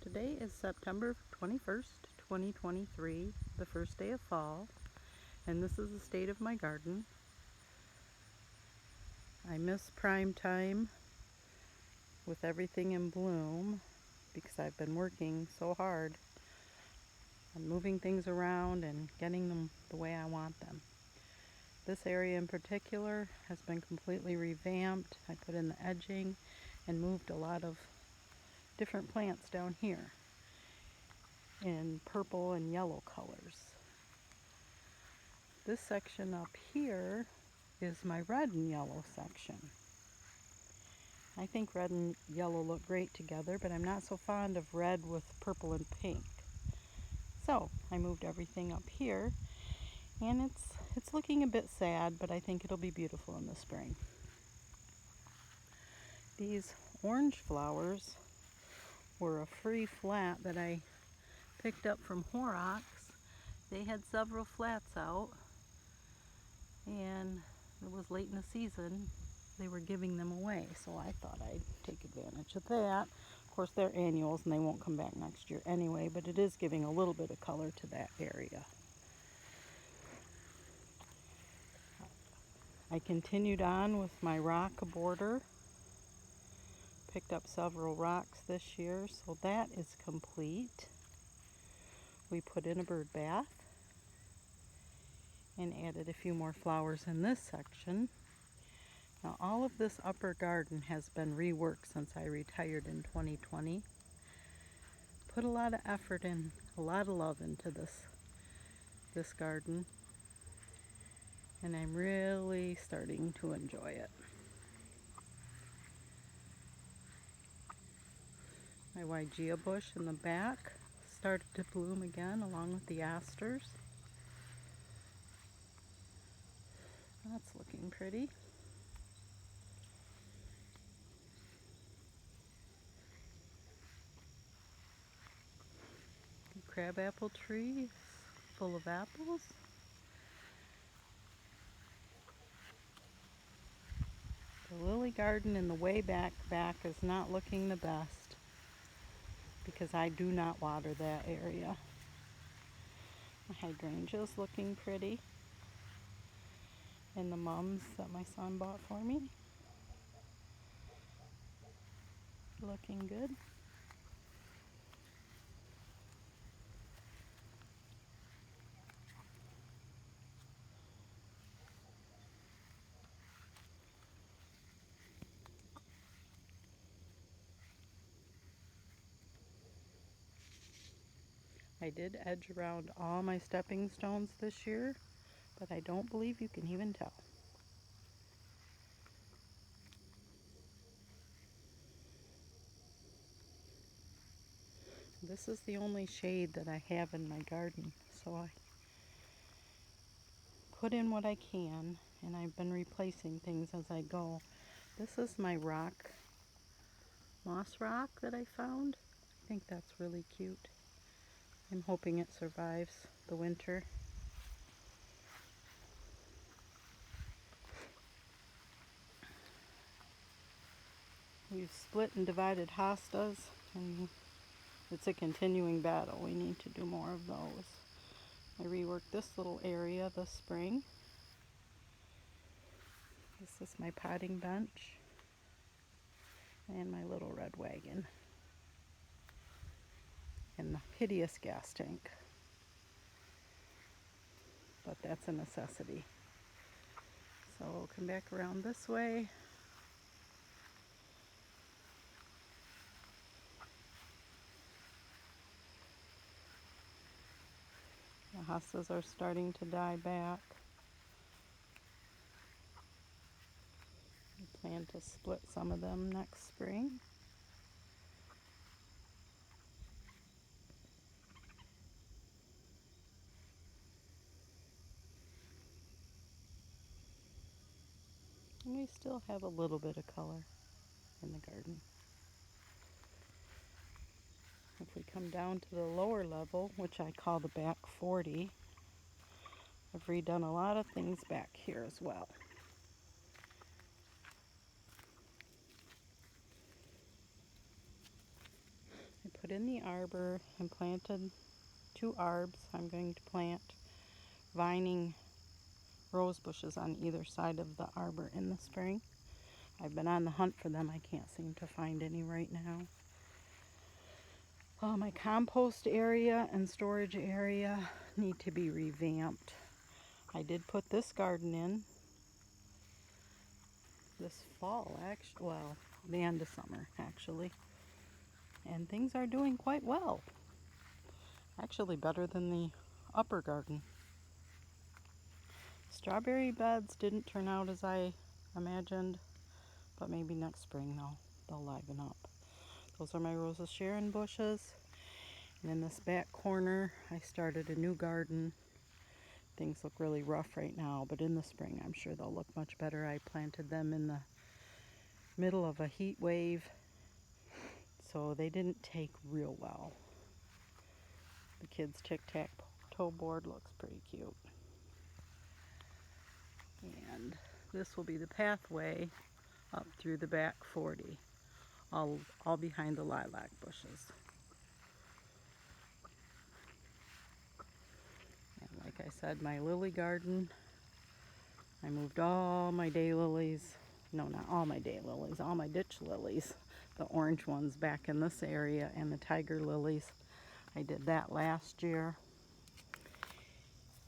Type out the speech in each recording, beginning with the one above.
Today is September 21st, 2023, the first day of fall, and this is the state of my garden. I miss prime time with everything in bloom because I've been working so hard on moving things around and getting them the way I want them. This area in particular has been completely revamped. I put in the edging and moved a lot of different plants down here in purple and yellow colors. This section up here is my red and yellow section. I think red and yellow look great together, but I'm not so fond of red with purple and pink. So I moved everything up here, and it's looking a bit sad, but I think it'll be beautiful in the spring. These orange flowers were a free flat that I picked up from Horrocks. They had several flats out, and it was late in the season. They were giving them away, so I thought I'd take advantage of that. Of course, they're annuals and they won't come back next year anyway, but it is giving a little bit of color to that area. I continued on with my rock border. Picked up several rocks this year, so that is complete. We put in a bird bath and added a few more flowers in this section. Now all of this upper garden has been reworked since I retired in 2020. Put a lot of effort and a lot of love into this garden, and I'm really starting to enjoy it. My Wygea bush in the back started to bloom again along with the asters. That's looking pretty. The crabapple tree full of apples. The lily garden in the way back is not looking the best because I do not water that area. My hydrangea's looking pretty, and the mums that my son bought for me looking good. I did edge around all my stepping stones this year, but I don't believe you can even tell. This is the only shade that I have in my garden, so I put in what I can, and I've been replacing things as I go. This is my rock, moss rock that I found. I think that's really cute. I'm hoping it survives the winter. We've split and divided hostas, and it's a continuing battle. We need to do more of those. I reworked this little area this spring. This is my potting bench and my little red wagon and the hideous gas tank. But that's a necessity. So we'll come back around this way. The hostas are starting to die back. I plan to split some of them next spring. And we still have a little bit of color in the garden. If we come down to the lower level, which I call the back 40, I've redone a lot of things back here as well. I put put in the arbor and planted 2 arbs. I'm going to plant vining rose bushes on either side of the arbor in the spring. I've been on the hunt for them. I can't seem to find any right now. My compost area and storage area need to be revamped. I did put this garden in this fall, actually, well, the end of summer, actually. And things are doing quite well. Actually better than the upper garden. Strawberry beds didn't turn out as I imagined, but maybe next spring they'll liven up. Those are my Rosa Sharon bushes. And in this back corner, I started a new garden. Things look really rough right now, but in the spring I'm sure they'll look much better. I planted them in the middle of a heat wave, so they didn't take real well. The kids' tic-tac-toe board looks pretty cute. And this will be the pathway up through the back 40, all behind the lilac bushes. And like I said, my lily garden, I moved all my daylilies, no, not all my daylilies, all my ditch lilies, the orange ones back in this area, and the tiger lilies. I did that last year.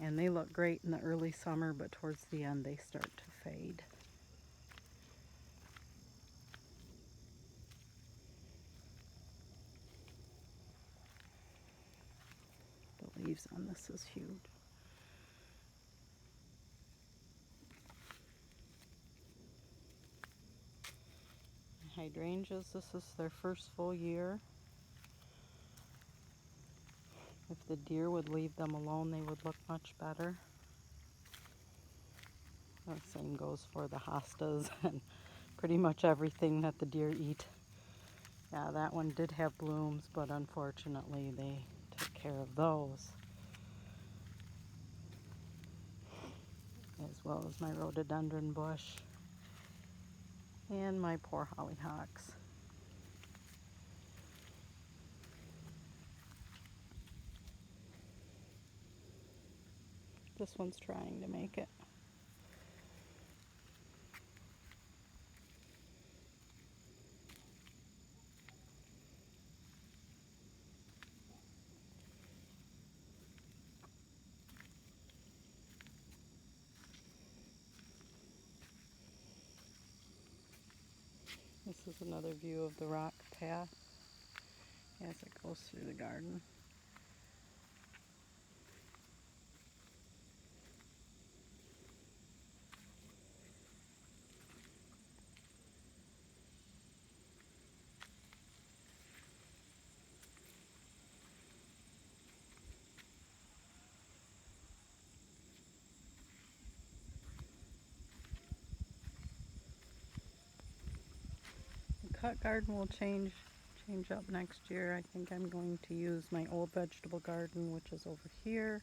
And they look great in the early summer, but towards the end they start to fade. The leaves on this is huge. Hydrangeas, this is their first full year. If the deer would leave them alone, they would look much better. The same goes for the hostas and pretty much everything that the deer eat. Yeah, that one did have blooms, but unfortunately they took care of those. As well as my rhododendron bush and my poor hollyhocks. This one's trying to make it. This is another view of the rock path as it goes through the garden. The cut garden will change up next year. I think I'm going to use my old vegetable garden, which is over here,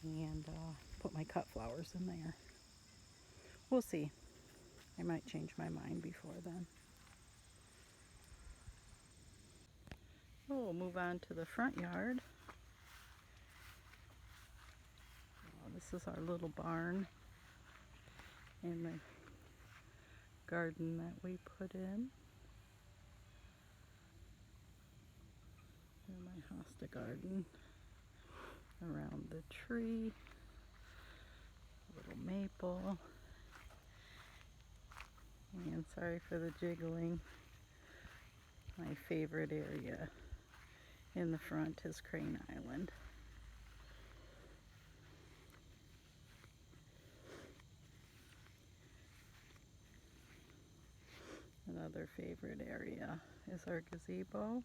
and put my cut flowers in there. We'll see. I might change my mind before then. We'll move on to the front yard. This is our little barn and the garden that we put in. And my hosta garden around the tree, little maple, and sorry for the jiggling. My favorite area in the front is Crane Island. Another favorite area is our gazebo.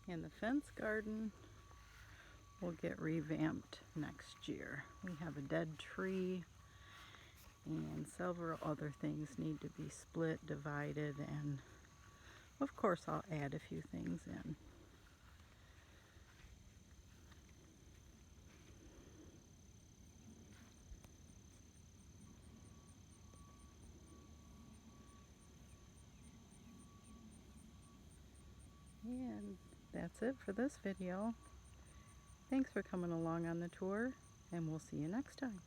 And the fence garden will get revamped next year. We have a dead tree and several other things need to be split, divided, and of course I'll add a few things in. that's it for this video. Thanks for coming along on the tour, and we'll see you next time.